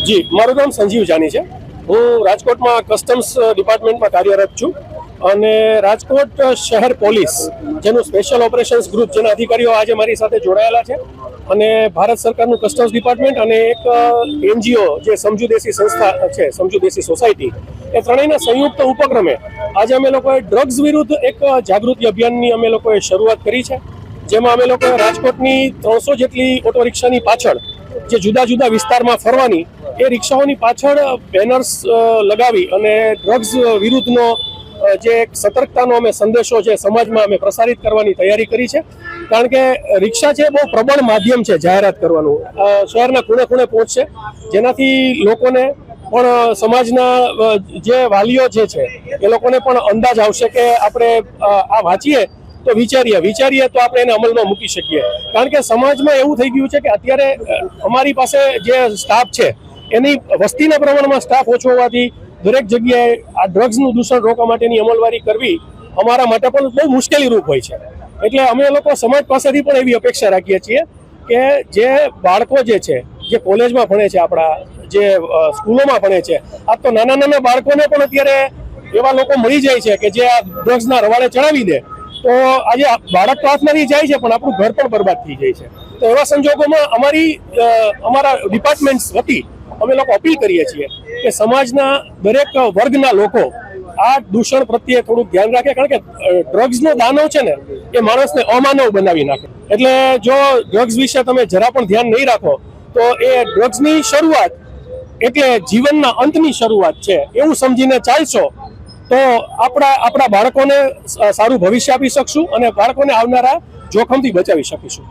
જી, મારું નામ સંજીવ જાની છે। હું રાજકોટમાં કસ્ટમ્સ ડિપાર્ટમેન્ટમાં કાર્યરત છું અને રાજકોટ શહેર પોલીસ જેનું સ્પેશિયલ ઓપરેશન્સ ગ્રુપ જેના અધિકારીઓ આજે મારી સાથે જોડાયેલા છે અને ભારત સરકારનું કસ્ટમ્સ ડિપાર્ટમેન્ટ અને એક એનજીઓ જે સમજુ દેશી સંસ્થા છે, સમજુ દેશી સોસાયટી, એ ત્રણેયના સંયુક્ત ઉપક્રમે આજે અમે લોકોએ ડ્રગ્સ વિરુદ્ધ એક જાગૃતિ અભિયાનની અમે લોકોએ શરૂઆત કરી છે, જેમાં અમે લોકોએ રાજકોટની 300 જેટલી ઓટો રિક્ષાની પાછળ જે જુદા જુદા વિસ્તારમાં ફરવાની એ રિક્ષાઓની પાછળ બેનર્સ લગાવી અને ડ્રગ્સ વિરુદ્ધનો જે એક સતર્કતાનો અમે સંદેશો છે સમાજમાં અમે પ્રસારિત કરવાની તૈયારી કરી છે। કારણ કે રિક્ષા છે બહુ પ્રબળ માધ્યમ છે જાહેરાત કરવાનું, શહેરના ખૂણે ખૂણે પહોંચશે, જેનાથી લોકોને પણ સમાજના જે વાલીઓ જે છે એ લોકોને પણ અંદાજ આવશે કે આપણે આ વાંચીએ તો વિચારીએ તો આપણે એને અમલમાં મૂકી શકીએ। કારણ કે સમાજમાં એવું થઈ ગયું છે કે અત્યારે અમારી પાસે જે સ્ટાફ છે એની વસ્તીના પ્રમાણમાં સ્ટાફ ઓછો હોવાથી દરેક જગ્યાએ આ ડ્રગ્સનું દૂષણ રોકવા માટેની અમલવારી કરવી અમારા માટે પણ બહુ મુશ્કેલી રૂપ હોય છે। એટલે અમે લોકો સમાજ પાસેથી પણ એવી અપેક્ષા રાખીએ છીએ કે જે બાળકો જે છે, જે કોલેજમાં ભણે છે, આપણા જે સ્કૂલોમાં ભણે છે, આ તો નાના બાળકોને પણ અત્યારે એવા લોકો મળી જાય છે કે જે આ ડ્રગ્સના રવાડે ચડાવી દે, તો આજે બાળક તો હાથમાંથી જાય છે પણ આપણું ઘર પણ બરબાદ થઈ જાય છે। તો એવા સંજોગોમાં અમારા ડિપાર્ટમેન્ટ્સ વતી અમે લોકો અપીલ કરીએ છીએ કે સમાજના દરેક વર્ગના લોકો આ દૂષણ પ્રત્યે થોડુંક ધ્યાન રાખે, કારણ કે ડ્રગ્સનો દાનવ છે ને એ માણસને અમાનવ બનાવી નાખે। એટલે જો ડ્રગ્સ વિશે તમે જરા પણ ધ્યાન નહીં રાખો તો એ ડ્રગ્સની શરૂઆત એટલે જીવનના અંતની શરૂઆત છે એવું સમજીને ચાલશો તો આપણા બાળકોને સારું ભવિષ્ય આપી શકશું અને બાળકોને આવનારા જોખમથી બચાવી શકીશું।